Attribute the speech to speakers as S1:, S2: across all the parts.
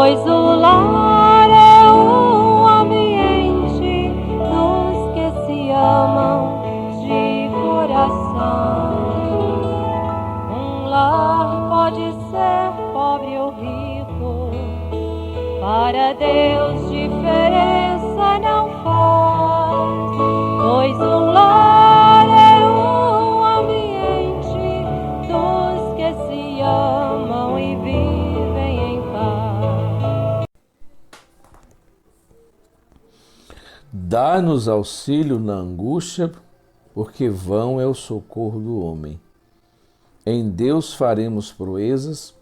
S1: pois o lar é um ambiente dos que se amam de coração. Um lar pode ser pobre ou rico, para Deus diferença não faz, pois um lar é um ambiente dos que se amam e vivem em paz.
S2: Dá-nos auxílio na angústia, porque vão é o socorro do homem. Em Deus faremos proezas,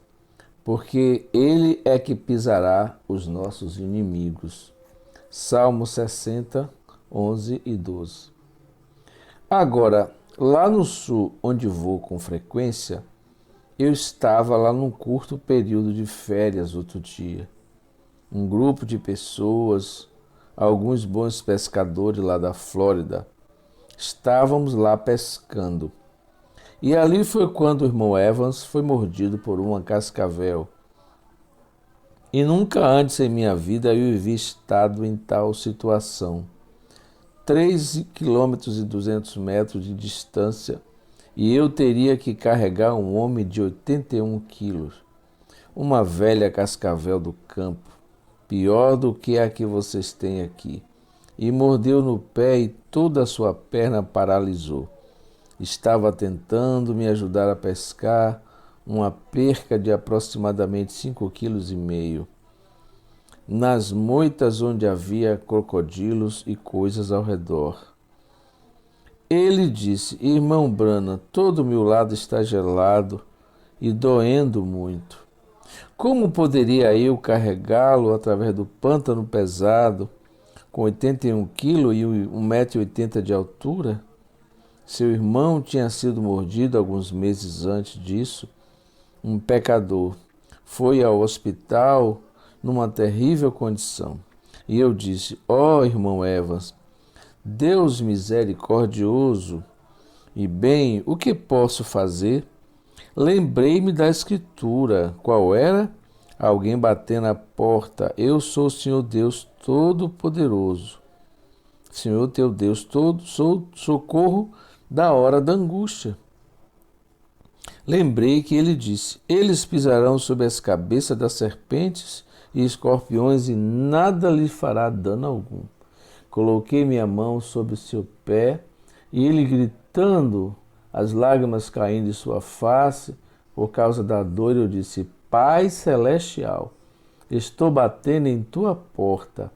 S2: porque Ele é que pisará os nossos inimigos. Salmo 60, 11 e 12. Agora, lá no sul, onde vou com frequência, eu estava lá num curto período de férias outro dia. Um grupo de pessoas, alguns bons pescadores lá da Flórida, estávamos lá pescando. E ali foi quando o irmão Evans foi mordido por uma cascavel. E nunca antes em minha vida eu havia estado em tal situação. 3,2 km de distância, e eu teria que carregar um homem de 81 quilos, uma velha cascavel do campo, pior do que a que vocês têm aqui, e mordeu no pé e toda a sua perna paralisou. Estava tentando me ajudar a pescar uma perca de aproximadamente 5,5 kg, nas moitas onde havia crocodilos e coisas ao redor. Ele disse: irmão Branham, todo o meu lado está gelado e doendo muito. Como poderia eu carregá-lo através do pântano pesado, com 81 quilos e 1,80 m de altura? Seu irmão tinha sido mordido alguns meses antes disso. Um pecador foi ao hospital numa terrível condição. E eu disse: ó irmão Evans, Deus misericordioso e bem, o que posso fazer? Lembrei-me da escritura. Qual era? Alguém batendo na porta. Eu sou o Senhor Deus Todo-Poderoso. Senhor teu Deus, sou socorro da hora da angústia. Lembrei que ele disse: eles pisarão sobre as cabeças das serpentes e escorpiões e nada lhe fará dano algum. Coloquei minha mão sobre o seu pé e ele, gritando, as lágrimas caindo de sua face por causa da dor, eu disse: Pai Celestial, estou batendo em tua porta.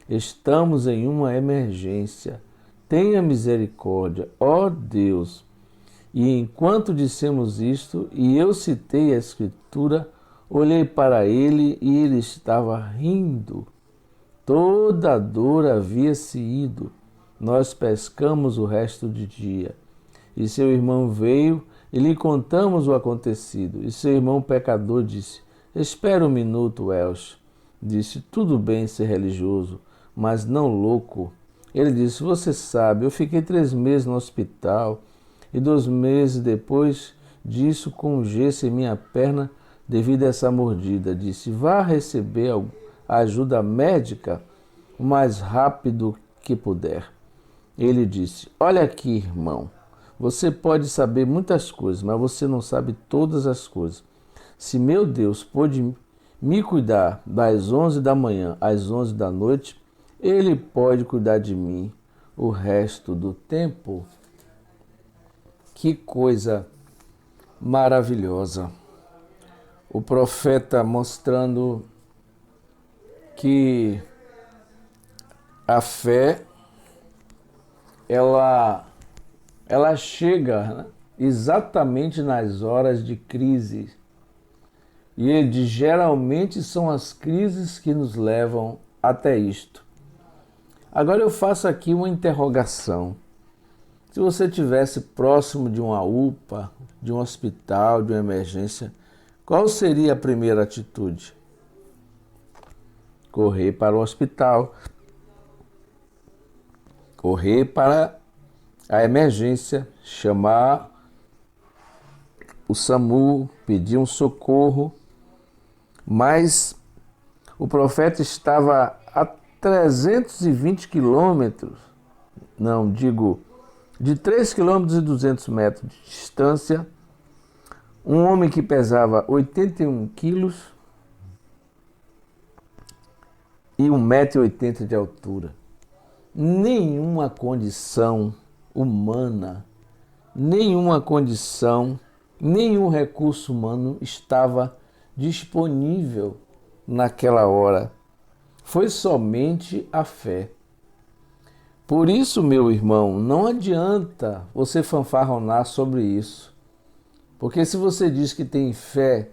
S2: Estamos em uma emergência. Tenha misericórdia, ó Deus. E enquanto dissemos isto, e eu citei a Escritura, olhei para ele e ele estava rindo. Toda a dor havia-se ido. Nós pescamos o resto do dia. E seu irmão veio e lhe contamos o acontecido. E seu irmão pecador disse: espera um minuto, Welsh. Disse: tudo bem ser religioso, mas não louco. Ele disse: você sabe, eu fiquei 3 meses no hospital e 2 meses depois disso com um gesso em minha perna devido a essa mordida. Disse: vá receber a ajuda médica o mais rápido que puder. Ele disse: olha aqui, irmão, você pode saber muitas coisas, mas você não sabe todas as coisas. Se meu Deus pôde me cuidar das 11 da manhã às 11 da noite, Ele pode cuidar de mim o resto do tempo. Que coisa maravilhosa. O profeta mostrando que a fé, ela chega, né, exatamente nas horas de crise. E ele diz: geralmente são as crises que nos levam até isto. Agora eu faço aqui uma interrogação. Se você estivesse próximo de uma UPA, de um hospital, de uma emergência, qual seria a primeira atitude? Correr para o hospital. Correr para a emergência, chamar o SAMU, pedir um socorro. Mas O profeta estava a 320 quilômetros, não, digo, de 3 quilômetros e 200 metros de distância, um homem que pesava 81 quilos e 1,80 m de altura. Nenhuma condição humana, nenhuma condição, nenhum recurso humano estava disponível naquela hora. Foi somente a fé. Por isso, meu irmão, não adianta você fanfarronar sobre isso. Porque se você diz que tem fé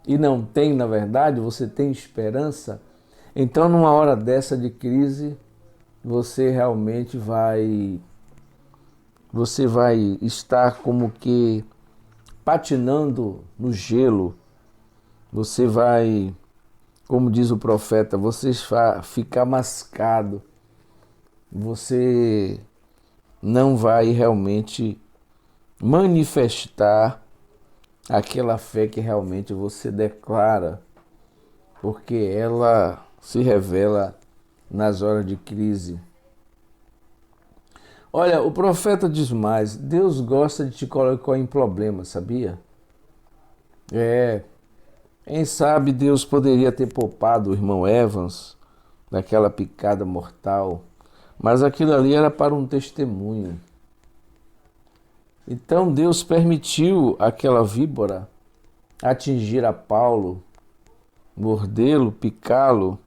S2: e não tem, na verdade, você tem esperança, então numa hora dessa de crise, você realmente vai estar como que patinando no gelo. Você vai, como diz o profeta, você vai ficar mascado. Você não vai realmente manifestar aquela fé que realmente você declara, porque ela se revela nas horas de crise. Olha, o profeta diz mais, Deus gosta de te colocar em problemas, sabia? Quem sabe Deus poderia ter poupado o irmão Evans daquela picada mortal, mas aquilo ali era para um testemunho. Então Deus permitiu aquela víbora atingir a Paulo, mordê-lo, picá-lo,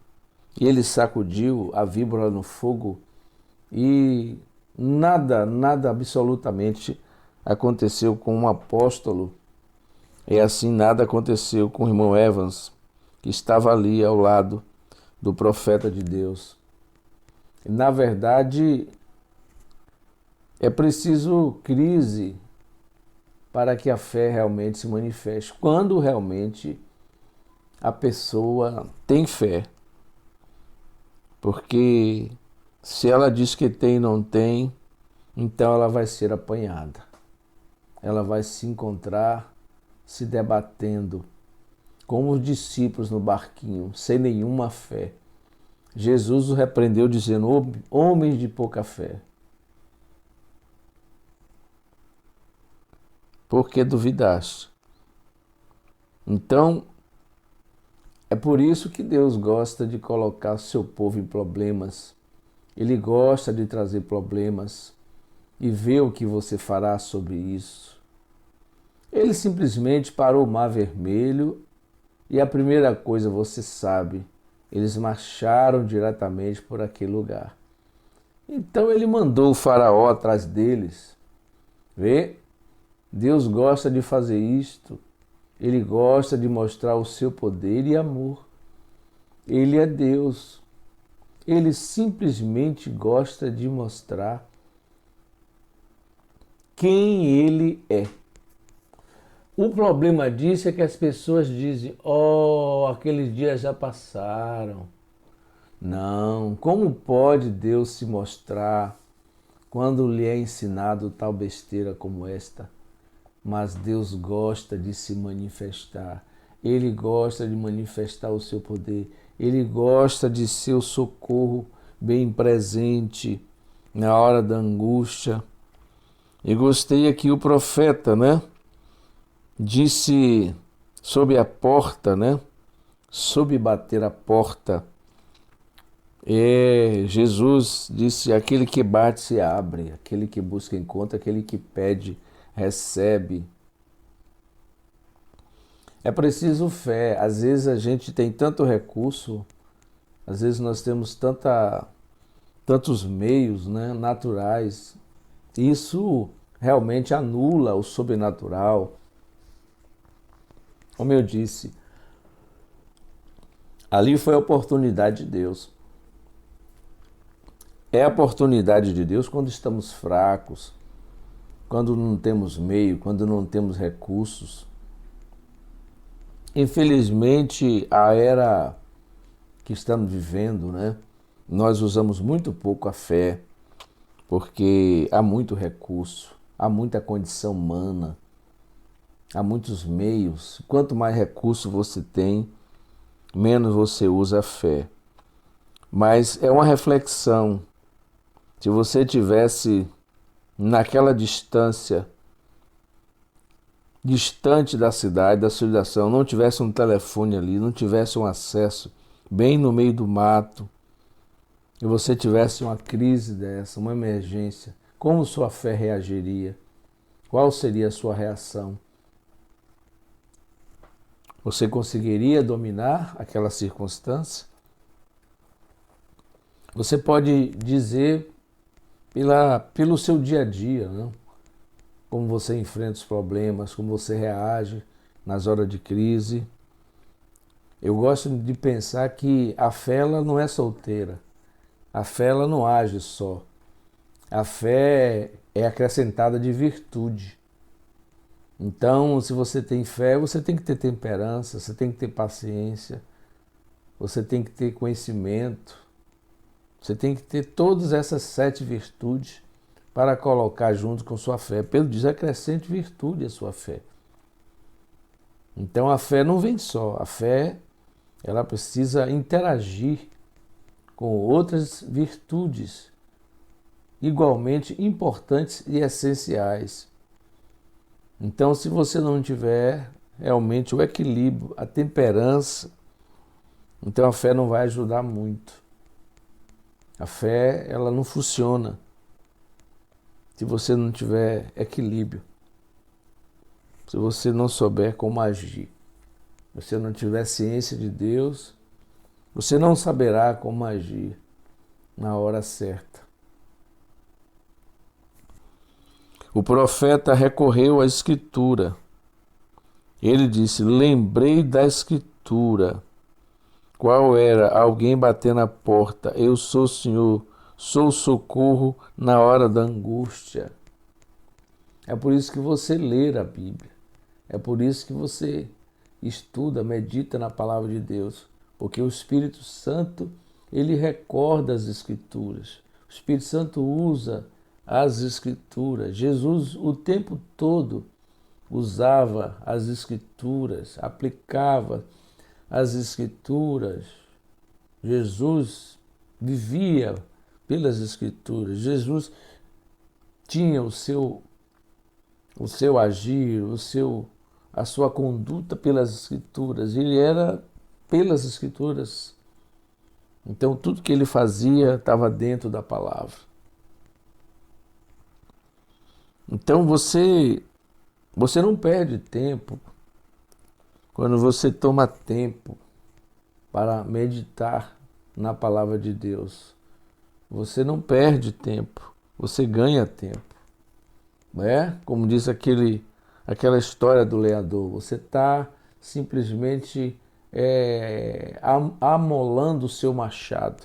S2: e ele sacudiu a víbora no fogo e nada absolutamente aconteceu com um apóstolo. E assim nada aconteceu com o irmão Evans, que estava ali ao lado do profeta de Deus. Na verdade, é preciso crise para que a fé realmente se manifeste. Quando realmente a pessoa tem fé. Porque se ela diz que tem e não tem, então ela vai ser apanhada. Ela vai se encontrar se debatendo como os discípulos no barquinho, sem nenhuma fé. Jesus o repreendeu dizendo, homens de pouca fé. Por que duvidaste? Então, é por isso que Deus gosta de colocar o seu povo em problemas. Ele gosta de trazer problemas e ver o que você fará sobre isso. Ele simplesmente parou o Mar Vermelho e a primeira coisa você sabe, eles marcharam diretamente por aquele lugar. Então ele mandou o faraó atrás deles. Vê? Deus gosta de fazer isto. Ele gosta de mostrar o seu poder e amor. Ele é Deus. Ele simplesmente gosta de mostrar quem ele é. O problema disso é que as pessoas dizem, aqueles dias já passaram. Não, como pode Deus se mostrar quando lhe é ensinado tal besteira como esta? Mas Deus gosta de se manifestar. Ele gosta de manifestar o seu poder. Ele gosta de ser o socorro bem presente na hora da angústia. E gostei aqui o profeta, disse sobre a porta, sobre bater a porta. Jesus disse, aquele que bate se abre, aquele que busca encontra, aquele que pede recebe. É preciso fé. Às vezes a gente tem tanto recurso, às vezes nós temos tantos meios naturais. Isso realmente anula o sobrenatural. Como eu disse, ali foi a oportunidade de Deus. É a oportunidade de Deus quando estamos fracos, quando não temos meio, quando não temos recursos. Infelizmente, a era que estamos vivendo, nós usamos muito pouco a fé, porque há muito recurso, há muita condição humana, há muitos meios. Quanto mais recurso você tem, menos você usa a fé. Mas é uma reflexão. Se você tivesse naquela distância, distante da cidade, da civilização, não tivesse um telefone ali, não tivesse um acesso bem no meio do mato, e você tivesse uma crise dessa, uma emergência, como sua fé reagiria? Qual seria a sua reação? Você conseguiria dominar aquela circunstância? Você pode dizer pelo seu dia a dia, não? Como você enfrenta os problemas, como você reage nas horas de crise. Eu gosto de pensar que a fé ela não é solteira, a fé ela não age só. A fé é acrescentada de virtude. Então, se você tem fé, você tem que ter temperança, você tem que ter paciência, você tem que ter conhecimento, você tem que ter todas essas 7 virtudes para colocar junto com sua fé. Pedro diz, acrescente virtude à sua fé. Então a fé não vem só, a fé ela precisa interagir com outras virtudes igualmente importantes e essenciais. Então, se você não tiver realmente o equilíbrio, a temperança, então a fé não vai ajudar muito. A fé, ela não funciona se você não tiver equilíbrio, se você não souber como agir, se você não tiver ciência de Deus, você não saberá como agir na hora certa. O profeta recorreu à Escritura. Ele disse, lembrei da Escritura. Qual era? Alguém bater na porta. Eu sou o Senhor, sou o socorro na hora da angústia. É por isso que você lê a Bíblia. É por isso que você estuda, medita na palavra de Deus. Porque o Espírito Santo, ele recorda as Escrituras. O Espírito Santo usa as Escrituras. Jesus, o tempo todo, usava as Escrituras, aplicava as Escrituras. Jesus vivia pelas Escrituras. Jesus tinha o seu agir, a sua conduta pelas Escrituras. Ele era pelas Escrituras. Então, tudo que ele fazia estava dentro da palavra. Então, você não perde tempo quando você toma tempo para meditar na palavra de Deus. Você não perde tempo, você ganha tempo. Não é? Como diz aquela história do lenhador, você está simplesmente amolando o seu machado.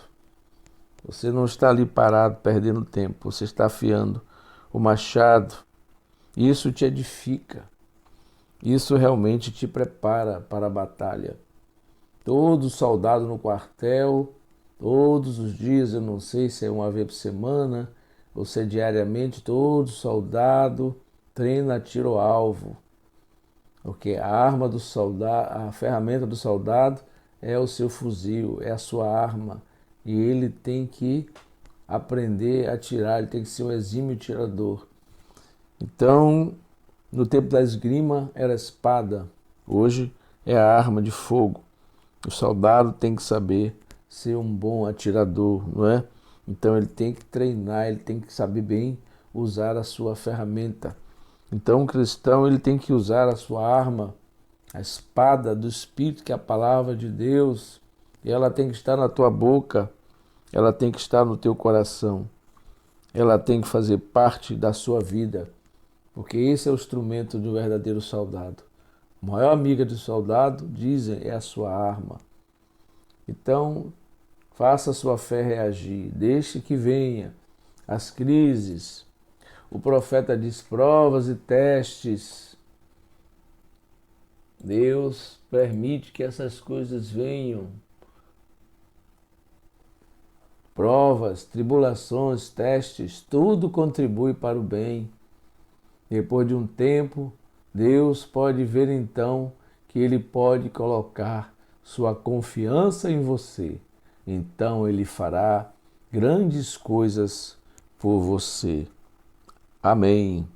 S2: Você não está ali parado perdendo tempo, você está afiando o machado. Isso te edifica, isso realmente te prepara para a batalha. Todo soldado no quartel, todos os dias, eu não sei se é uma vez por semana ou se é diariamente, todo soldado treina tiro ao alvo. Porque a arma do soldado, a ferramenta do soldado é o seu fuzil, é a sua arma. E ele tem que aprender a atirar, ele tem que ser um exímio tirador. Então, no tempo da esgrima era a espada, hoje é a arma de fogo. O soldado tem que saber ser um bom atirador, não é? Então ele tem que treinar, ele tem que saber bem usar a sua ferramenta. Então o cristão ele tem que usar a sua arma, a espada do Espírito, que é a palavra de Deus, e ela tem que estar na tua boca, ela tem que estar no teu coração, ela tem que fazer parte da sua vida, porque esse é o instrumento de um verdadeiro soldado. A maior amiga do soldado, dizem, é a sua arma. Então, faça a sua fé reagir, deixe que venha as crises. O profeta diz provas e testes. Deus permite que essas coisas venham. Provas, tribulações, testes, tudo contribui para o bem. Depois de um tempo, Deus pode ver então que Ele pode colocar sua confiança em você, então Ele fará grandes coisas por você. Amém.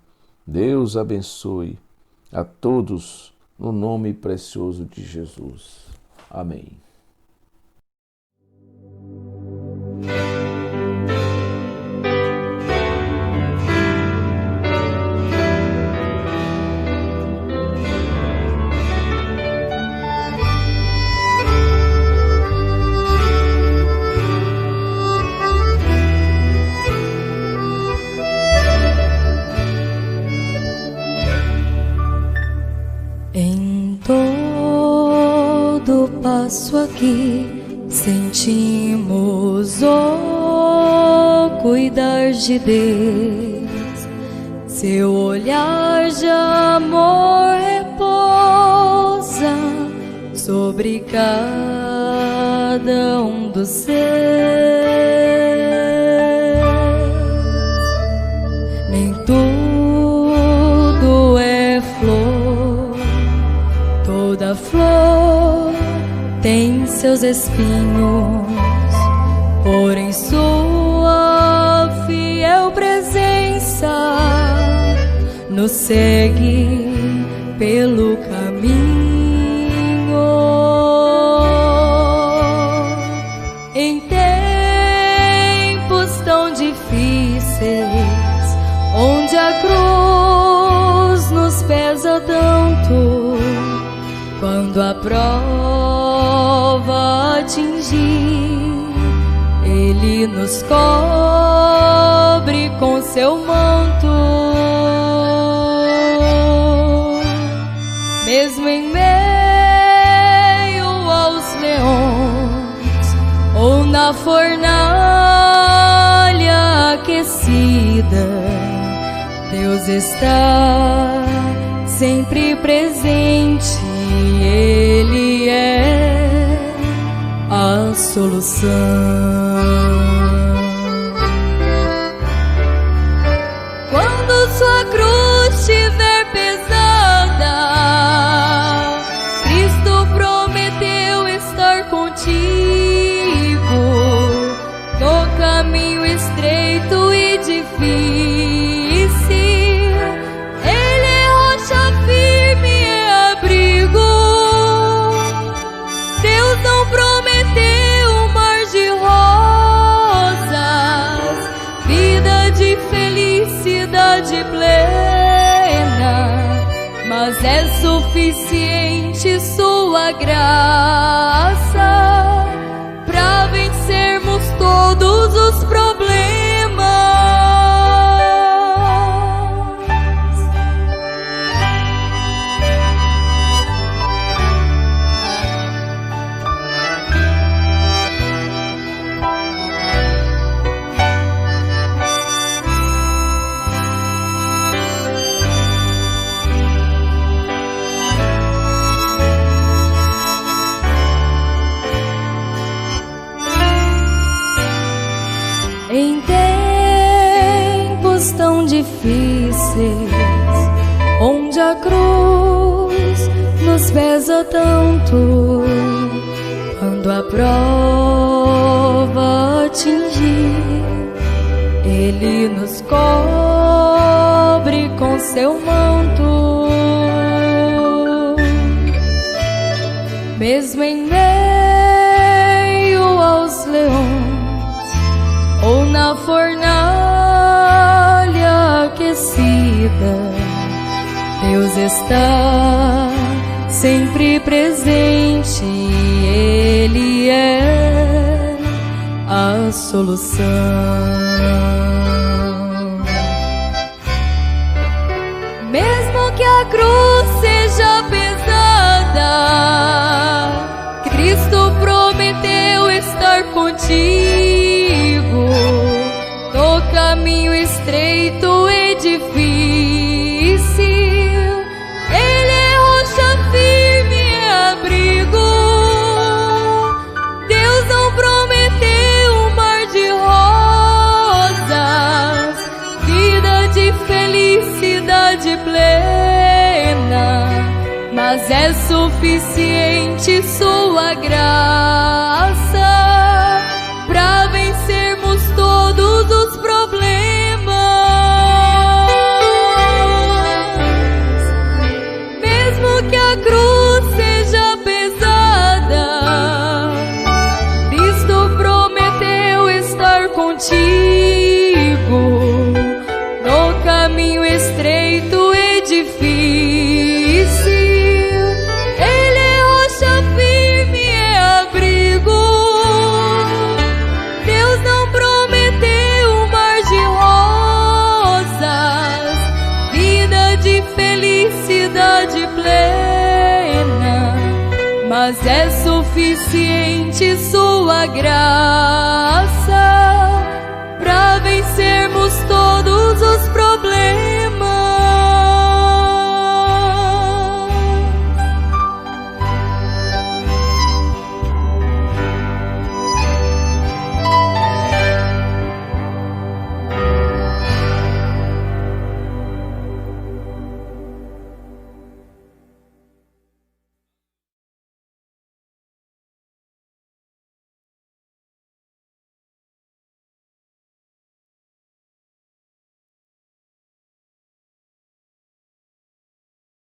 S2: Deus abençoe a todos no nome precioso de Jesus. Amém.
S1: Em todo passo aqui sentimos o cuidar de Deus. Seu olhar de amor repousa sobre cada um dos seus. Nem tudo é flor, toda flor tem seus espinhos, porém sua fiel presença nos segue pelo caminho. Em tempos tão difíceis, onde a cruz nos pesa tanto, quando a prova atingir, Ele nos cobre com seu manto. Mesmo em meio aos leões ou na fornalha aquecida, Deus está sempre presente. Ele é a solução. Quando sua cruz estiver pesada, Cristo prometeu estar contigo no caminho estreito e difícil. Plena, mas é suficiente sua graça para vencermos todos os problemas. Em tempos tão difíceis, onde a cruz nos pesa tanto, quando a prova atingir, Ele nos cobre com seu manto. Mesmo em meio aos leões ou na fornalha aquecida, Deus está sempre presente. Ele é a solução. Mesmo que a cruz seja pesada, Cristo prometeu estar contigo no caminho estreito e difícil. Ele é rocha firme e abrigo. Deus não prometeu um mar de rosas, vida de felicidade plena, mas mas é suficiente sua graça para vencermos todos os problemas. Mesmo que a cruz seja pesada, Cristo prometeu estar contigo no caminho estreito e difícil. Ele é rocha firme, é abrigo. Deus não prometeu um mar de rosas, vida de felicidade plena, mas é suficiente sua graça para vencermos todos